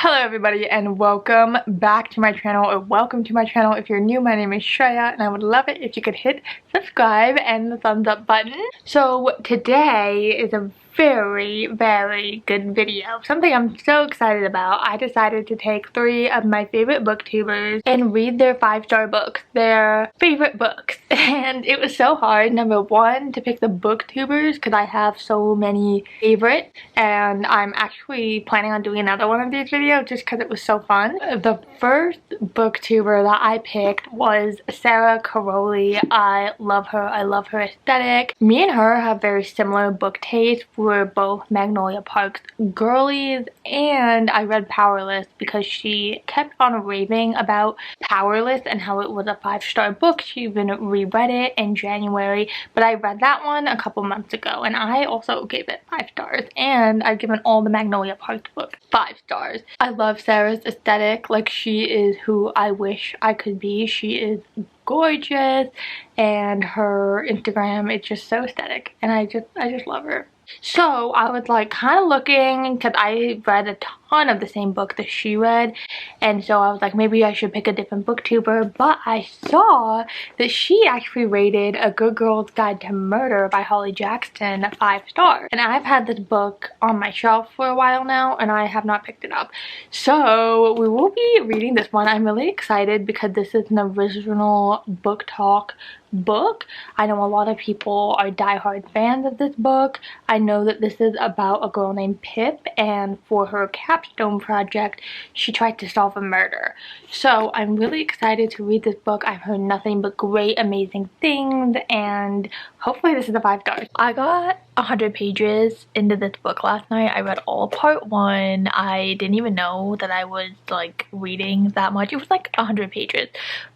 Hello everybody and welcome back to my channel, or welcome to my channel if you're new. My name is Shreya and I would love it if you could hit subscribe and the thumbs up button. So today is a very good video, something I'm so excited about. I decided to take 3 of my favorite booktubers and read their 5-star books, their favorite books, and it was so hard, number one, to pick the booktubers because I have so many favorites, and I'm actually planning on doing another one of these videos just because it was so fun. The first booktuber that I picked was Sara Carrolli. I love her. I love her aesthetic. Me and her have very similar book tastes. We're both Magnolia Park's girlies, and I read Powerless because she kept on raving about Powerless and how it was a 5-star book. She even reread it in January, but I read that one a couple months ago and I also gave it 5 stars, and I've given all the Magnolia Park books 5 stars. I love Sarah's aesthetic. Like, she is who I wish I could be. She is gorgeous and her Instagram is just so aesthetic, and I just love her. So I was like kind of looking because I read a ton of the same book that she read, and so I was like, maybe I should pick a different booktuber, but I saw that she actually rated A Good Girl's Guide to Murder by Holly Jackson 5 stars, and I've had this book on my shelf for a while now and I have not picked it up. So we will be reading this one. I'm really excited because this is an original book talk book. I know a lot of people are diehard fans of this book. I know that this is about a girl named Pip, and for her capstone project she tried to solve a murder. So I'm really excited to read this book. I've heard nothing but great, amazing things, and hopefully this is a 5 stars. I got 100 pages into this book last night. I read all of part 1. I didn't even know that I was like reading that much. It was like 100 pages,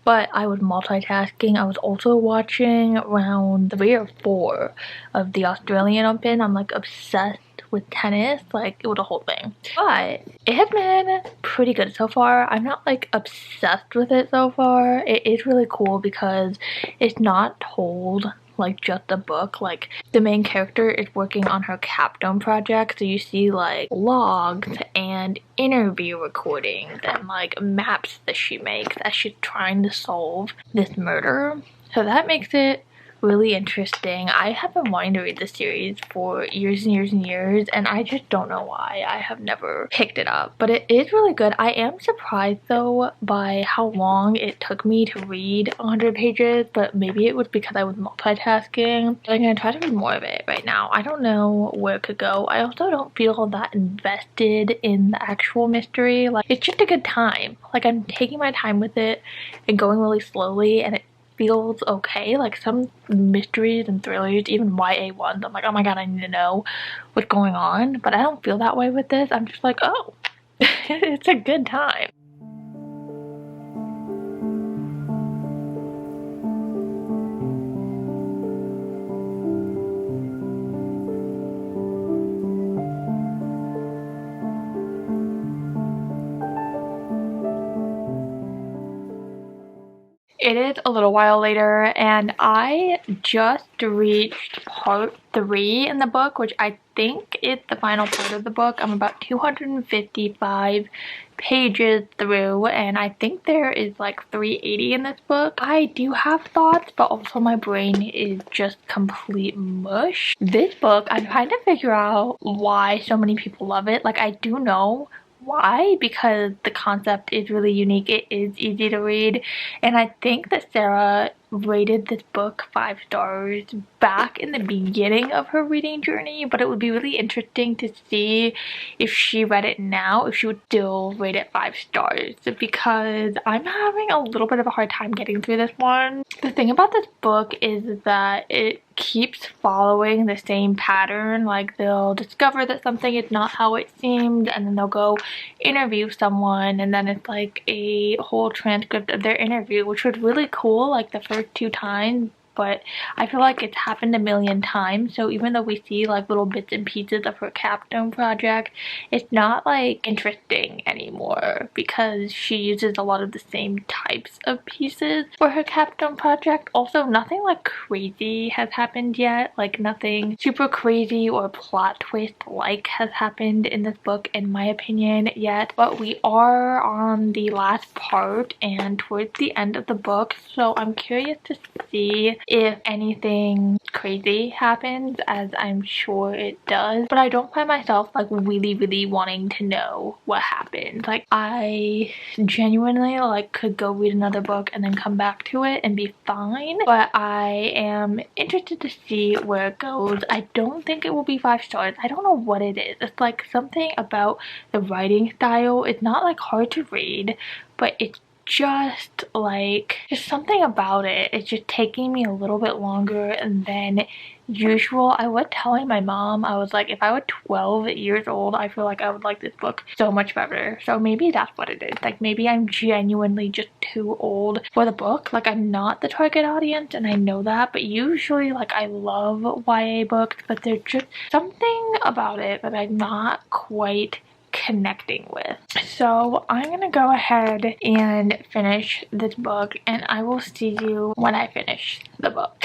but I was multitasking. I was also watching round 3 or 4 of the Australian Open. I'm like obsessed with tennis. Like, it was a whole thing, but it has been pretty good so far. I'm not like obsessed with it so far. It is really cool because it's not told like just a book. Like, the main character is working on her capstone project, so you see like logs and interview recordings and like maps that she makes as she's trying to solve this murder. So that makes it really interesting. I have been wanting to read this series for years and years and years, and I just don't know why I have never picked it up, but it is really good. I am surprised though by how long it took me to read 100 pages, but maybe it was because I was multitasking. But I'm gonna try to read more of it right now. I don't know where it could go. I also don't feel that invested in the actual mystery. Like, it's just a good time. Like, I'm taking my time with it and going really slowly, and it feels okay. Like, some mysteries and thrillers, even YA ones, I'm like, oh my god, I need to know what's going on, but I don't feel that way with this. I'm just like, oh, it's a good time. It is a little while later and I just reached part 3 in the book, which I think is the final part of the book. I'm about 255 pages through, and I think there is like 380 in this book. I do have thoughts, but also my brain is just complete mush. This book, I'm trying to figure out why so many people love it. Like, I do know why, because the concept is really unique. It is easy to read, and I think that Sarah rated this book 5 stars back in the beginning of her reading journey, but it would be really interesting to see if she read it now, if she would still rate it 5 stars, because I'm having a little bit of a hard time getting through this one. The thing about this book is that it keeps following the same pattern. Like, they'll discover that something is not how it seemed, and then they'll go interview someone, and then it's like a whole transcript of their interview, which was really cool like the first 2 times, but I feel like it's happened a million times. So even though we see like little bits and pieces of her capstone project, it's not like interesting anymore because she uses a lot of the same types of pieces for her capstone project. Also, nothing like crazy has happened yet, like nothing super crazy or plot twist like has happened in this book in my opinion yet, but we are on the last part and towards the end of the book, so I'm curious to see if anything crazy happens, as I'm sure it does, but I don't find myself like really wanting to know what happens. Like I genuinely like could go read another book and then come back to it and be fine, but I am interested to see where it goes. I don't think it will be 5 stars. I don't know what it is. It's like something about the writing style. It's not like hard to read, but it's just like just something about it. It's just taking me a little bit longer than usual. I was telling my mom, I was like, if I were 12 years old, I feel like I would like this book so much better. So maybe that's what it is. Like maybe I'm genuinely just too old for the book. Like I'm not the target audience and I know that, but usually like I love YA books, but there's just something about it that I'm not quite connecting with. So I'm gonna go ahead and finish this book and I will see you when I finish the book.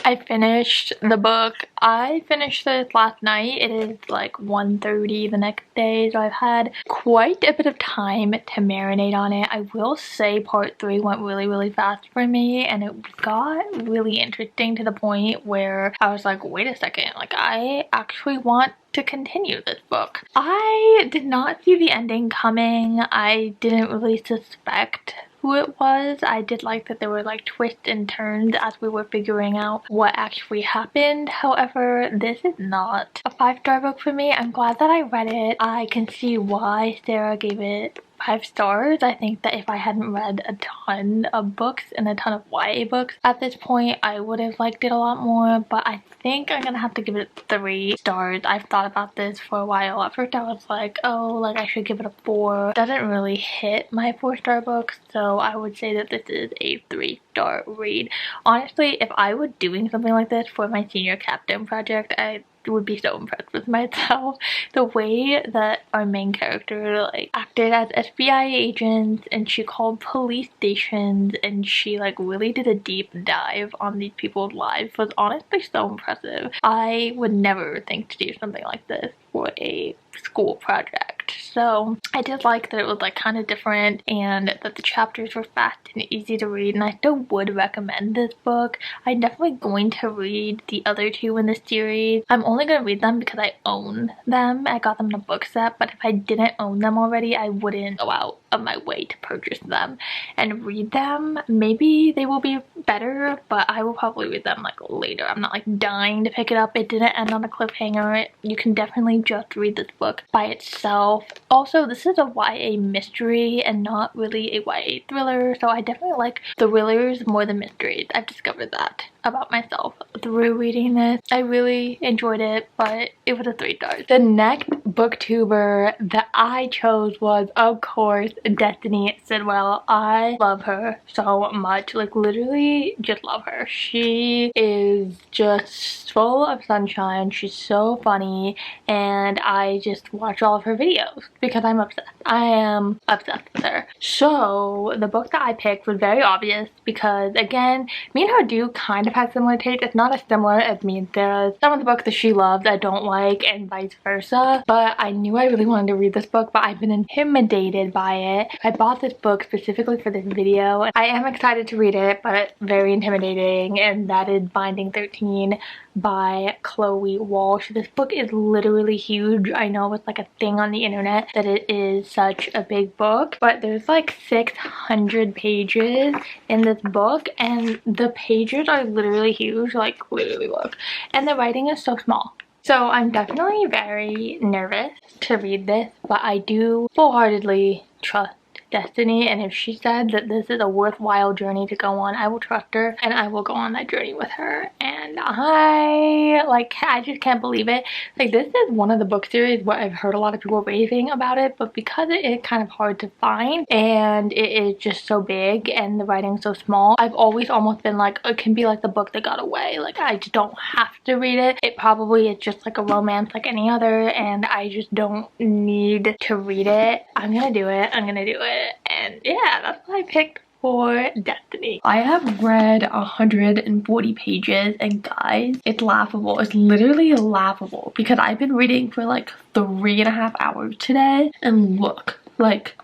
I finished the book. I finished this last night. It is like 1:30 the next day, so I've had quite a bit of time to marinate on it. I will say part 3 went really fast for me and it got really interesting to the point where I was like, wait a second, like I actually want to continue this book. I did not see the ending coming. I didn't really suspect who it was. I did like that there were like twists and turns as we were figuring out what actually happened. However, this is not a 5-star book for me. I'm glad that I read it. I can see why Sarah gave it 5 stars. I think that if I hadn't read a ton of books and a ton of YA books at this point, I would have liked it a lot more, but I think I'm gonna have to give it 3 stars. I've thought about this for a while. At first I was like, oh, like I should give it a 4. It doesn't really hit my 4-star books, so I would say that this is a 3-star read. Honestly, if I were doing something like this for my senior capstone project, I would be so impressed with myself. The way that our main character like acted as FBI agents and she called police stations and she like really did a deep dive on these people's lives was honestly so impressive. I would never think to do something like this for a school project. So I did like that it was like kind of different and that the chapters were fast and easy to read, and I still would recommend this book. I'm definitely going to read the other 2 in the series. I'm only going to read them because I own them. I got them in a book set, but if I didn't own them already, I wouldn't go out of my way to purchase them and read them. Maybe they will be better, but I will probably read them like later. I'm not like dying to pick it up. It didn't end on a cliffhanger. You can definitely just read this book by itself. Also, this is a YA mystery and not really a YA thriller, so I definitely like thrillers more than mysteries. I've discovered that about myself through reading this. I really enjoyed it, but it was a 3 stars. The next booktuber that I chose was, of course, Destiny Sidwell. I love her so much, like literally just love her. She is just full of sunshine. She's so funny and I just watch all of her videos because I'm obsessed. I am obsessed with her. So the book that I picked was very obvious because again, me and her do kind of have similar tastes. It's not as similar as me and Sarah's. Some of the books that she loves I don't like and vice versa, but I knew I really wanted to read this book, but I've been intimidated by it. I bought this book specifically for this video. I am excited to read it, but very intimidating, and that is Binding 13 by Chloe Walsh. This book is literally huge. I know it's like a thing on the internet that it is such a big book, but there's like 600 pages in this book and the pages are literally huge, like literally look, and the writing is so small. So I'm definitely very nervous to read this, but I do full-heartedly trust Destiny, and if she said that this is a worthwhile journey to go on, I will trust her and I will go on that journey with her. And I just can't believe it. Like, this is one of the book series where I've heard a lot of people raving about it, but because it is kind of hard to find and it is just so big and the writing's so small, I've always almost been like, it can be like the book that got away. Like, I just don't have to read it. It probably is just like a romance like any other, and I just don't need to read it. I'm gonna do it. I'm gonna do it. And yeah, that's what I picked for Destiny. I have read 140 pages, and guys, it's laughable. It's literally laughable because I've been reading for like 3.5 hours today, and look, like,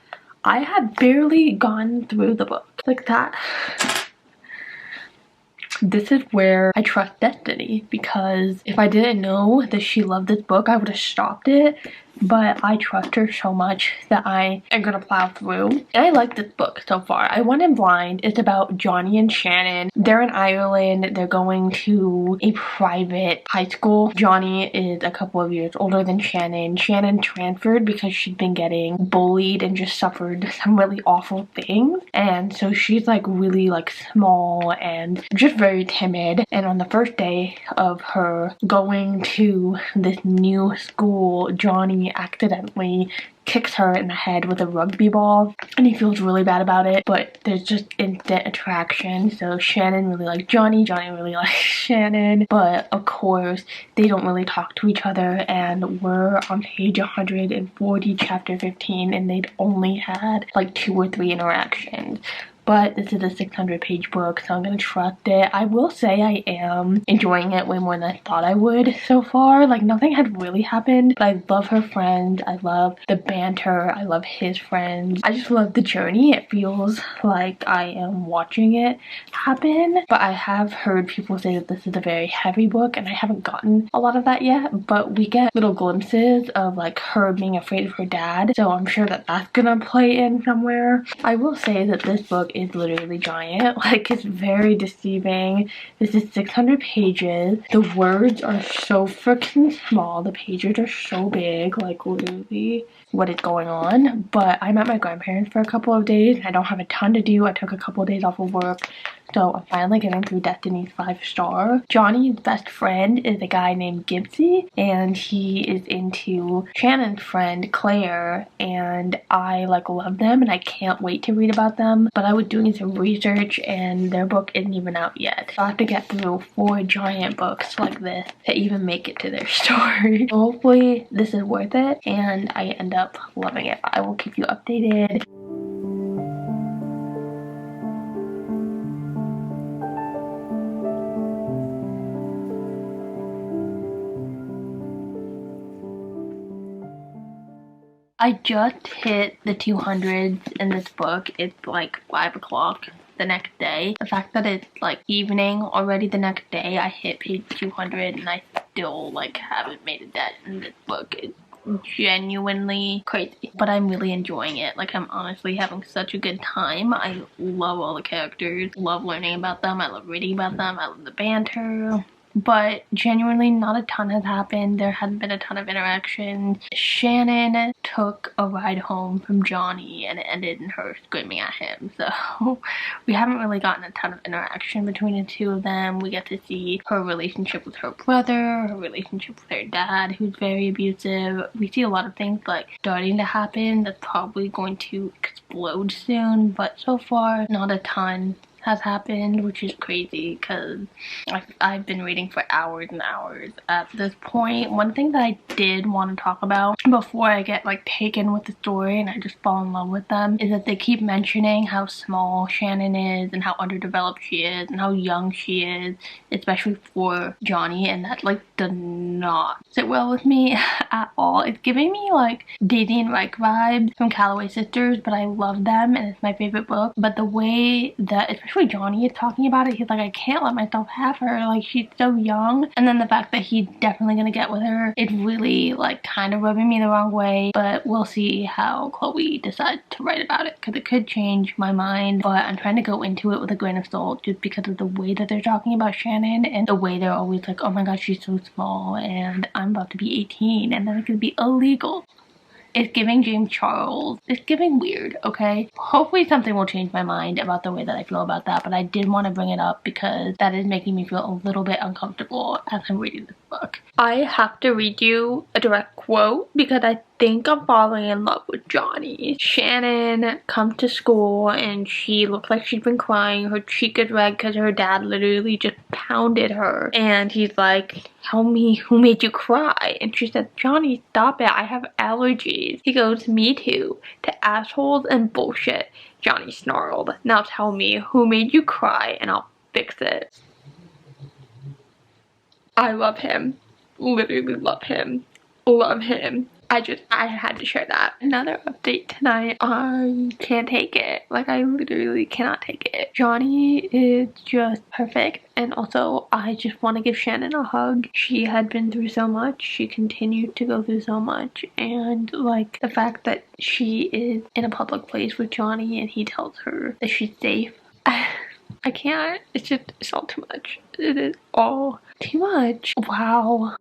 I have barely gone through the book like that. This is where I trust Destiny, because if I didn't know that she loved this book, I would have stopped it. But I trust her so much that I am gonna plow through. And I like this book so far. I went in blind. It's about Johnny and Shannon. They're in Ireland. They're going to a private high school. Johnny is a couple of years older than Shannon. Shannon transferred because she'd been getting bullied and just suffered some really awful things. And so she's like really like small and just very timid. And on the first day of her going to this new school, Johnny accidentally kicks her in the head with a rugby ball, and he feels really bad about it, but there's just instant attraction. So Shannon really likes Johnny, Johnny really likes Shannon, but of course they don't really talk to each other. And we're on page 140, chapter 15, and they'd only had like 2 or 3 interactions. But this is a 600-page book, so I'm gonna trust it. I will say I am enjoying it way more than I thought I would so far. Like, nothing had really happened, but I love her friends. I love the banter. I love his friends. I just love the journey. It feels like I am watching it happen. But I have heard people say that this is a very heavy book, and I haven't gotten a lot of that yet. But we get little glimpses of like her being afraid of her dad, so I'm sure that that's gonna play in somewhere. I will say that this book is literally giant. Like, it's very deceiving. This is 600 pages. The words are so freaking small. The pages are so big, like literally what is going on. But I'm at my grandparents for a couple of days. I don't have a ton to do. I took a couple of days off of work, so I'm finally getting through Destiny's 5-star. Johnny's best friend is a guy named Gibbsy, and he is into Shannon's friend Claire, and I like love them and I can't wait to read about them. But I was doing some research and their book isn't even out yet, so I have to get through 4 giant books like this to even make it to their story. So hopefully this is worth it and I end up loving it. I will keep you updated. I just hit the 200s in this book. It's like 5 o'clock the next day. The fact that it's like evening already the next day, I hit page 200 and I still like haven't made a dent in this book. It's genuinely crazy, but I'm really enjoying it. Like, I'm honestly having such a good time. I love all the characters, love learning about them, I love reading about them, I love the banter. But genuinely not a ton has happened. There hasn't been a ton of interactions. Shannon took a ride home from Johnny and it ended in her screaming at him. So we haven't really gotten a ton of interaction between the two of them. We get to see her relationship with her brother, her relationship with her dad, who's very abusive. We see a lot of things like starting to happen that's probably going to explode soon, but so far not a ton has happened, which is crazy because I've been reading for hours and hours at this point. One thing that I did want to talk about before I get like taken with the story and I just fall in love with them is that they keep mentioning how small Shannon is and how underdeveloped she is and how young she is, especially for Johnny, and that like does not sit well with me at all. It's giving me like Daisy and Reich vibes from Calloway Sisters, but I love them and it's my favorite book. But the way that especially Johnny is talking about it, he's like, I can't let myself have her, like she's so young. And then the fact that he's definitely gonna get with her, it's really like kind of rubbing me the wrong way. But we'll see how Chloe decides to write about it, because it could change my mind. But I'm trying to go into it with a grain of salt just because of the way that they're talking about Shannon and the way they're always like, oh my god, she's so small and I'm about to be 18 and then it could be illegal. It's giving James Charles. It's giving weird, okay? Hopefully something will change my mind about the way that I feel about that, but I did want to bring it up because that is making me feel a little bit uncomfortable as I'm reading this book. I have to read you a direct quote because I think I'm falling in love with Johnny. Shannon comes to school and she looks like she's been crying. Her cheek is red because her dad literally just pounded her. And he's like, tell me who made you cry. And she said, Johnny, stop it. I have allergies. He goes, me too. To assholes and bullshit. Johnny snarled. Now tell me who made you cry and I'll fix it. I love him. Literally love him. Love him. I had to share that. Another update tonight. I can't take it. Like, I literally cannot take it. Johnny is just perfect. And also, I just want to give Shannon a hug. She had been through so much. She continued to go through so much. And, like, the fact that she is in a public place with Johnny and he tells her that she's safe. I can't. It's all too much. It is all too much. Wow.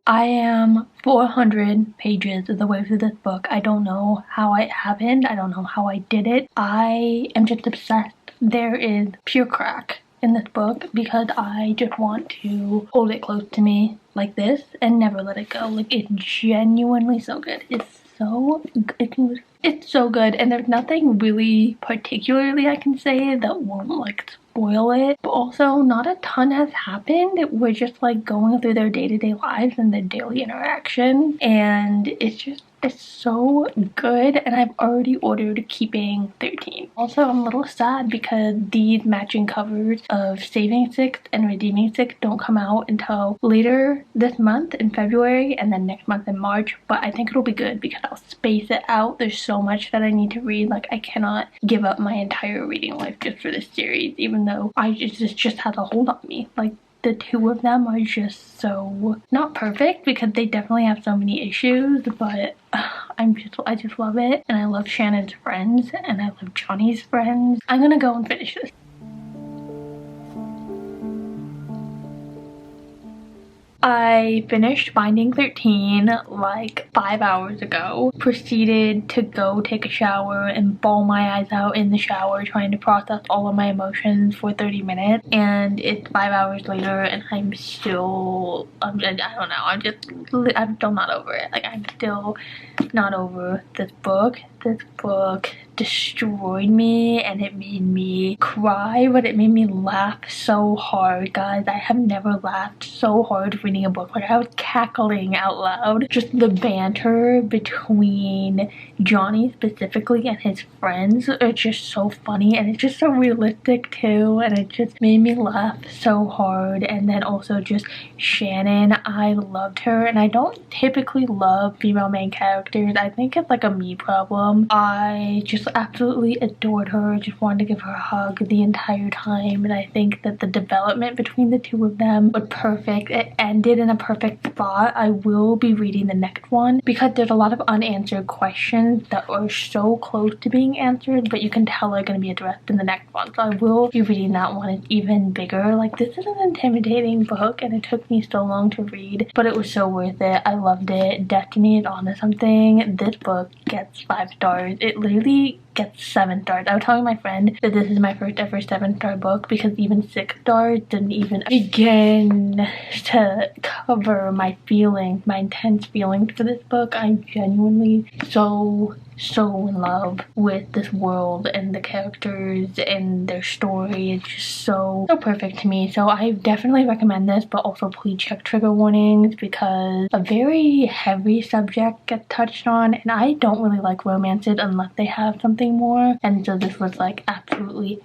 I am 400 pages of the way through this book. I don't know how it happened. I don't know how I did it. I am just obsessed. There is pure crack in this book because I just want to hold it close to me like this and never let it go. Like, it's genuinely so good. It's so good, and there's nothing really particularly I can say that won't like spoil it, but also not a ton has happened. We're just like going through their day-to-day lives and their daily interaction, and it's so good, and I've already ordered Keeping 13. Also, I'm a little sad because these matching covers of Saving 6 and Redeeming 6 don't come out until later this month in February and then next month in March, but I think it'll be good because I'll space it out. There's so much that I need to read. Like, I cannot give up my entire reading life just for this series, even though it just has a hold on me. Like, the two of them are just so not perfect because they definitely have so many issues, but I just love it. And I love Shannon's friends and I love Johnny's friends. I'm gonna go and finish this. I finished Finding 13 like 5 hours ago. Proceeded to go take a shower and bawl my eyes out in the shower trying to process all of my emotions for 30 minutes. And it's 5 hours later and I'm still, I don't know, I'm still not over it. Like, I'm still not over this book. This book destroyed me and it made me cry, but it made me laugh so hard, guys. I have never laughed so hard reading a book. Like, I was cackling out loud. Just the banter between Johnny specifically and his friends are just so funny, and it's just so realistic too, and it just made me laugh so hard. And then also just Shannon, I loved her, and I don't typically love female main characters. I think it's like a me problem. I just absolutely adored her. Just wanted to give her a hug the entire time, and I think that the development between the two of them was perfect. It ended in a perfect spot. I will be reading the next one because there's a lot of unanswered questions that are so close to being answered, but you can tell are going to be addressed in the next one. So I will be reading that one. It's even bigger. Like, this is an intimidating book and it took me so long to read, but it was so worth it. I loved it. Destiny is onto something. This book gets 5 stars. It literally gets 7 stars. I was telling my friend that this is my first ever 7-star book because even 6 stars didn't even begin to cover my feelings, my intense feelings for this book. I'm genuinely so in love with this world and the characters and their story. It's just so perfect to me. So I definitely recommend this, but also please check trigger warnings because a very heavy subject gets touched on, and I don't really like romances unless they have something more, and so this was like absolutely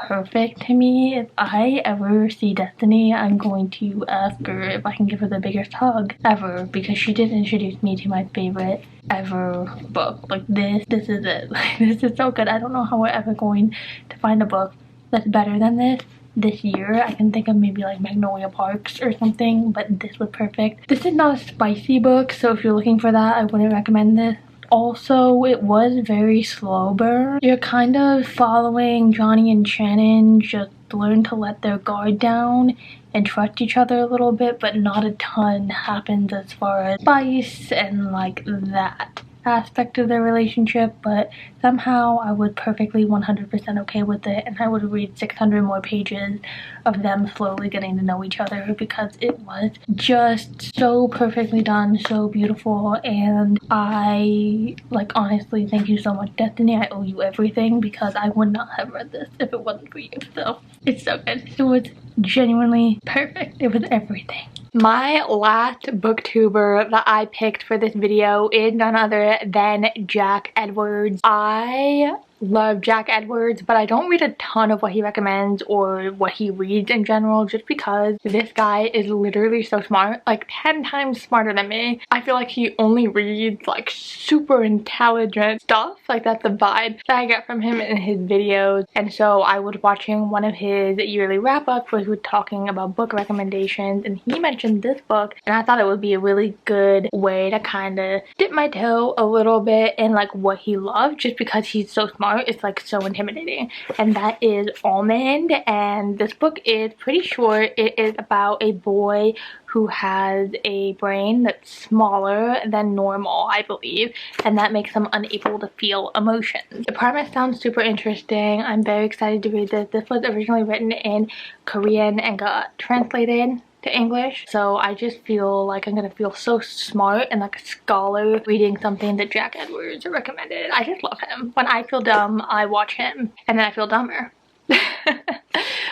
perfect to me. If I ever see Destiny, I'm going to ask her if I can give her the biggest hug ever because she did introduce me to my favorite ever book. Like, this is it. Like, this is so good. I don't know how we're ever going to find a book that's better than this year. I can think of maybe like Magnolia Parks or something, but this was perfect. This is not a spicy book, so if you're looking for that, I wouldn't recommend this. also it was very slow burn. You're kind of following Johnny and Shannon just learn to let their guard down and trust each other a little bit, but not a ton happens as far as spice and like that aspect of their relationship. But somehow I was perfectly 100% okay with it, and I would read 600 more pages of them slowly getting to know each other, because it was just so perfectly done, so beautiful. And I, like, honestly, thank you so much, Destiny. I owe you everything, because I would not have read this if it wasn't for you. So it's so good. It was genuinely perfect. It was everything. My last booktuber that I picked for this video is none other than Jack Edwards. I love Jack Edwards, but I don't read a ton of what he recommends or what he reads in general, just because this guy is literally so smart, like 10 times smarter than me. I feel like he only reads like super intelligent stuff. Like, that's the vibe that I get from him in his videos. And so I was watching one of his yearly wrap-ups where he was talking about book recommendations, and he mentioned this book, and I thought it would be a really good way to kind of dip my toe a little bit in like what he loved, just because he's so smart. It's like so intimidating, and that is Almond. And this book is pretty short. It is about a boy who has a brain that's smaller than normal, I believe, and that makes him unable to feel emotions. The premise sounds super interesting. I'm very excited to read this. This was originally written in Korean and got translated to English, so I just feel like I'm gonna feel so smart and like a scholar reading something that Jack Edwards recommended. I just love him. When I feel dumb, I watch him, and then I feel dumber.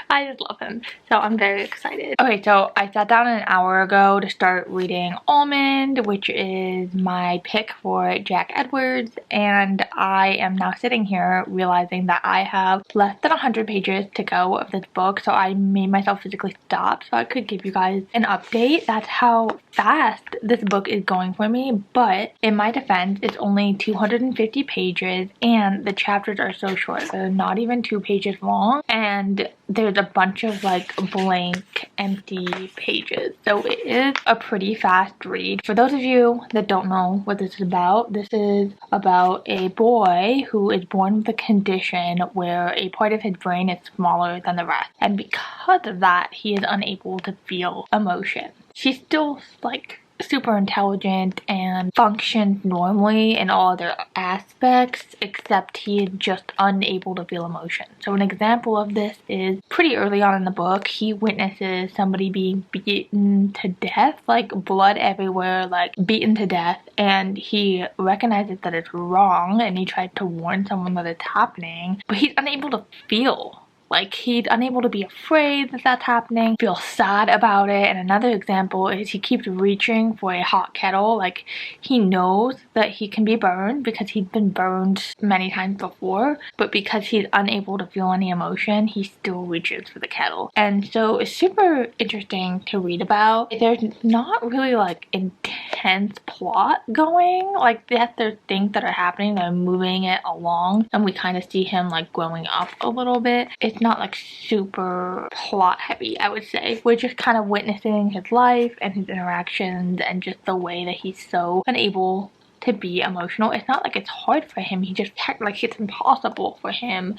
I just love him, so I'm very excited. Okay, so I sat down an hour ago to start reading Almond, which is my pick for Jack Edwards, and I am now sitting here realizing that I have less than 100 pages to go of this book, so I made myself physically stop so I could give you guys an update. That's how fast this book is going for me, but in my defense, it's only 250 pages, and the chapters are so short. They're not even 2 pages long, and there's a bunch of like blank empty pages, so it is a pretty fast read. For those of you that don't know what this is about a boy who is born with a condition where a part of his brain is smaller than the rest, and because of that he is unable to feel emotion. She's still like super intelligent and functions normally in all other aspects, except he is just unable to feel emotion. So an example of this is pretty early on in the book. He witnesses somebody being beaten to death, like blood everywhere, like beaten to death, and he recognizes that it's wrong, and he tries to warn someone that it's happening, but he's unable to feel. Like, he's unable to be afraid that that's happening, feel sad about it. And another example is he keeps reaching for a hot kettle. Like, he knows that he can be burned because he's been burned many times before, but because he's unable to feel any emotion, he still reaches for the kettle. And so it's super interesting to read about. There's not really like intense plot going. Like, there's things that are happening that are moving it along, and we kind of see him like growing up a little bit. It's not like super plot heavy, I would say. We're just kind of witnessing his life and his interactions and just the way that he's so unable to be emotional. It's not like it's hard for him, he just like it's impossible for him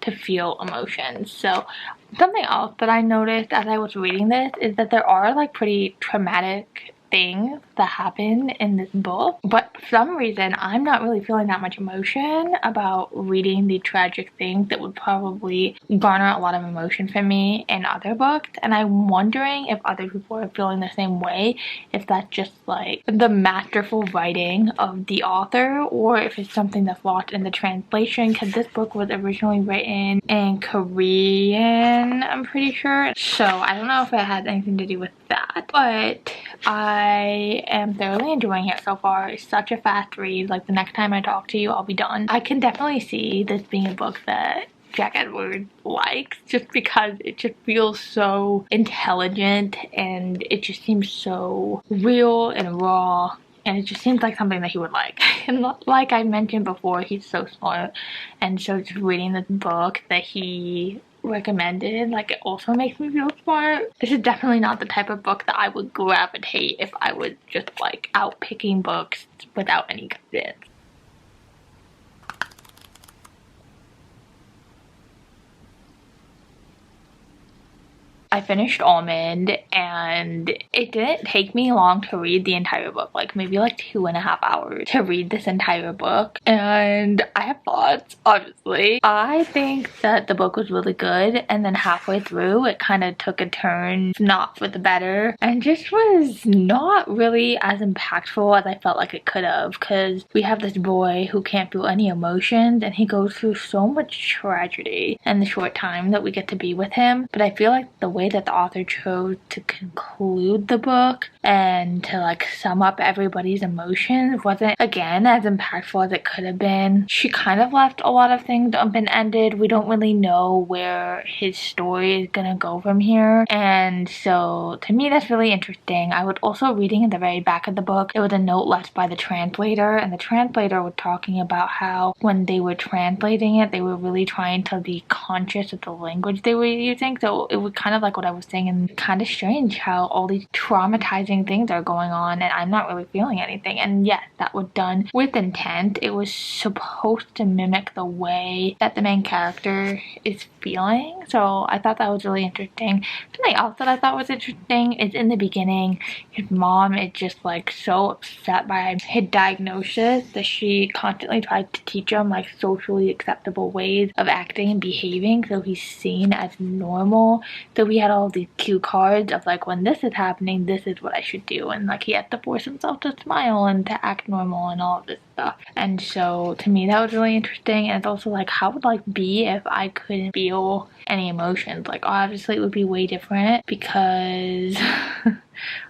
to feel emotions. So something else that I noticed as I was reading this is that there are like pretty traumatic things that happen in this book, but for some reason I'm not really feeling that much emotion about reading the tragic things that would probably garner a lot of emotion from me in other books. And I'm wondering if other people are feeling the same way, if that's just like the masterful writing of the author, or if it's something that's lost in the translation, because this book was originally written in Korean, I'm pretty sure, so I don't know if it has anything to do with that, but I am thoroughly enjoying it so far. It's such a fast read. Like, the next time I talk to you, I'll be done. I can definitely see this being a book that Jack Edwards likes, just because it just feels so intelligent and it just seems so real and raw, and it just seems like something that he would like. And like I mentioned before, he's so smart, and so just reading this book that he recommended, like, it also makes me feel smart. This is definitely not the type of book that I would gravitate if I was just like out picking books without any guidance. I finished Almond, and it didn't take me long to read the entire book, like maybe like 2.5 hours to read this entire book. And I have thoughts, obviously. I think that the book was really good, and then halfway through it kind of took a turn not for the better and just was not really as impactful as I felt like it could have, because we have this boy who can't feel any emotions, and he goes through so much tragedy in the short time that we get to be with him. But I feel like the way that the author chose to conclude the book and to like sum up everybody's emotions wasn't, again, as impactful as it could have been. She kind of left a lot of things open-ended. We don't really know where his story is gonna go from here, and so to me that's really interesting. I was also reading in the very back of the book, it was a note left by the translator, and the translator was talking about how when they were translating it, they were really trying to be conscious of the language they were using. So it was kind of like what I was saying, and kind of strange how all these traumatizing things are going on and I'm not really feeling anything. And yes, that was done with intent. It was supposed to mimic the way that the main character is feeling. So I thought that was really interesting. Something else that I thought was interesting is in the beginning, his mom is just like so upset by his diagnosis that she constantly tries to teach him like socially acceptable ways of acting and behaving, so he's seen as normal. So we had all these cue cards of like, when this is happening, this is what I should do, and like he has to force himself to smile and to act normal and all of this stuff. And so to me that was really interesting. And it's also like, how would life be if I couldn't feel any emotions? Like obviously it would be way different, because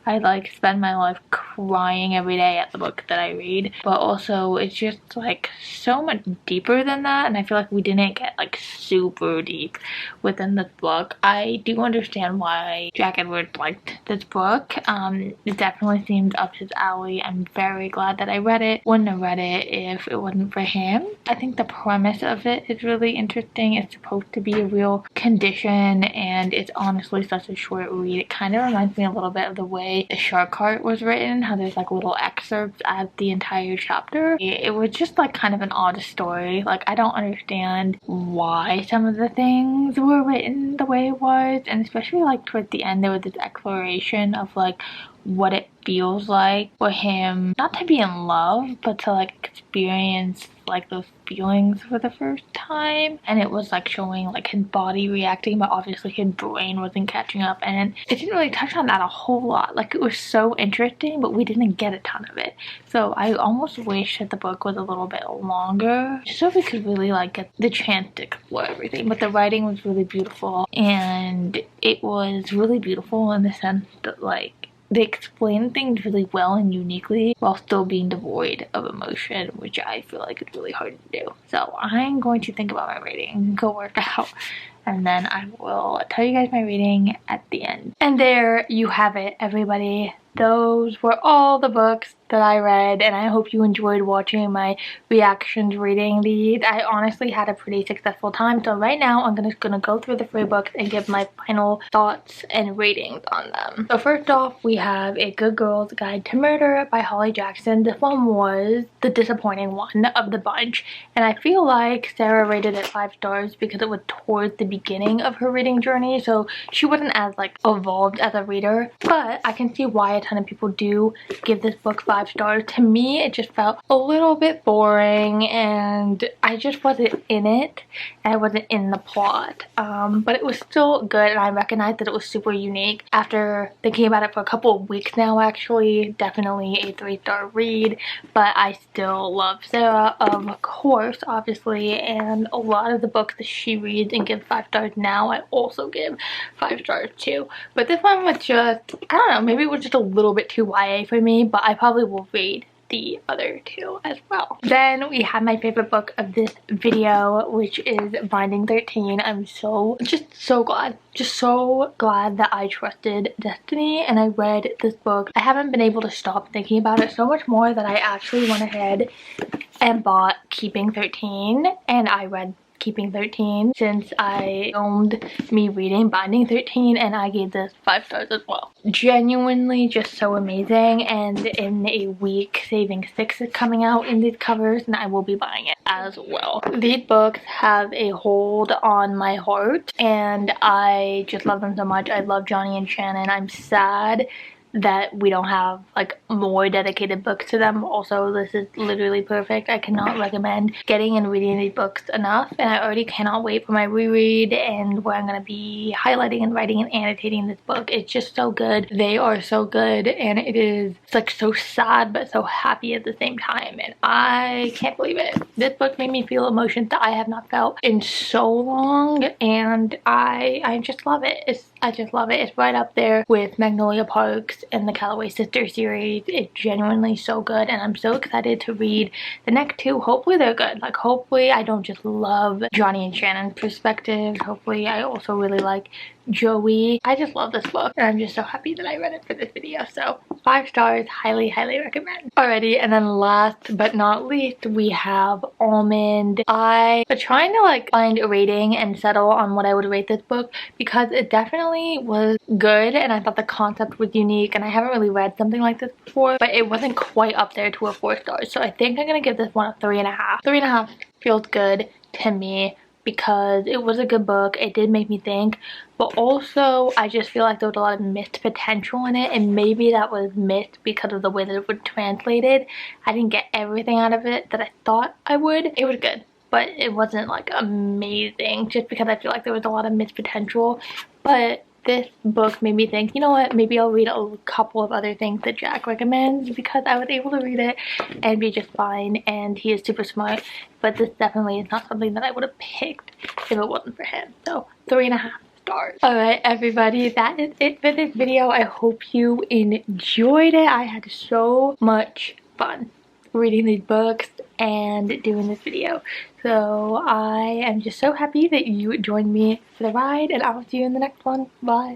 I like spend my life crying every day at the book that I read, but also it's just like so much deeper than that, and I feel like we didn't get like super deep within this book. I do understand why Jack Edwards liked this book. It definitely seems up his alley. I'm very glad that I read it. Wouldn't have read it if it wasn't for him. I think the premise of it is really interesting. It's supposed to be a real condition, and it's honestly such a short read. It kind of reminds me a little bit of the way the Shark Heart was written, how there's like little excerpts at the entire chapter. It was just like kind of an odd story. Like I don't understand why some of the things were written the way it was, and especially like towards the end there was this exploration of like what it feels like for him not to be in love, but to like experience like those feelings for the first time. And it was like showing like his body reacting, but obviously his brain wasn't catching up, and it didn't really touch on that a whole lot. Like it was so interesting, but we didn't get a ton of it. So I almost wish that the book was a little bit longer, just so we could really like get the chance to explore everything. But the writing was really beautiful, and it was really beautiful in the sense that like they explain things really well and uniquely while still being devoid of emotion, which I feel like is really hard to do. So I'm going to think about my rating, go work out, and then I will tell you guys my rating at the end. And there you have it, everybody. Those were all the books that I read, and I hope you enjoyed watching my reactions reading these. I honestly had a pretty successful time, so right now I'm just gonna go through the 3 books and give my final thoughts and ratings on them. So first off, we have A Good Girl's Guide to Murder by Holly Jackson. This one was the disappointing one of the bunch, and I feel like Sarah rated it 5 stars because it was towards the beginning of her reading journey, so she wasn't as like evolved as a reader. But I can see why a ton of people do give this book 5 stars. To me, it just felt a little bit boring, and I just wasn't in it. I wasn't in the plot. But it was still good, and I recognized that it was super unique. After thinking about it for a couple of weeks now, actually, definitely a 3-star read. But I still love Sarah, of course, obviously, and a lot of the books that she reads and gives 5 stars now, I also give 5 stars too. But this one was just, I don't know, maybe it was just a little bit too YA for me, but I probably will read the other 2 as well. Then we have my favorite book of this video, which is Binding 13. I'm so glad that I trusted Destiny and I read this book. I haven't been able to stop thinking about it so much more that I actually went ahead and bought Keeping 13, and I read Keeping 13 since I filmed me reading Binding 13, and I gave this 5 stars as well. Genuinely just so amazing, and in a week Saving 6 is coming out in these covers and I will be buying it as well. These books have a hold on my heart and I just love them so much. I love Johnny and Shannon. I'm sad that we don't have like more dedicated books to them. Also, this is literally perfect. I cannot recommend getting and reading these books enough, and I already cannot wait for my reread and where I'm going to be highlighting and writing and annotating this book. It's just so good. They are so good, and it's like so sad but so happy at the same time, and I can't believe it. This book made me feel emotions that I have not felt in so long, and I just love it. I just love it. It's right up there with Magnolia Parks and the Calloway Sisters series. It's genuinely so good, and I'm so excited to read the next two. Hopefully they're good. Like, hopefully I don't just love Johnny and Shannon's perspective. Hopefully I also really like Joey. I just love this book, and I'm just so happy that I read it for this video. So 5 stars, highly recommend. Alrighty, and then last but not least, we have Almond. I was trying to like find a rating and settle on what I would rate this book because it definitely was good, and I thought the concept was unique, and I haven't really read something like this before, but it wasn't quite up there to a 4 stars. So I think I'm gonna give this one a 3.5. 3.5 feels good to me, because it was a good book. It did make me think, but also I just feel like there was a lot of missed potential in it, and maybe that was missed because of the way that it was translated. I didn't get everything out of it that I thought I would. It was good, but it wasn't like amazing, just because I feel like there was a lot of missed potential. But this book made me think, you know what, maybe I'll read a couple of other things that Jack recommends, because I was able to read it and be just fine, and he is super smart. But this definitely is not something that I would have picked if it wasn't for him. So 3.5 stars. Alright everybody, that is it for this video. I hope you enjoyed it. I had so much fun reading these books and doing this video. So I am just so happy that you joined me for the ride, and I'll see you in the next one. Bye.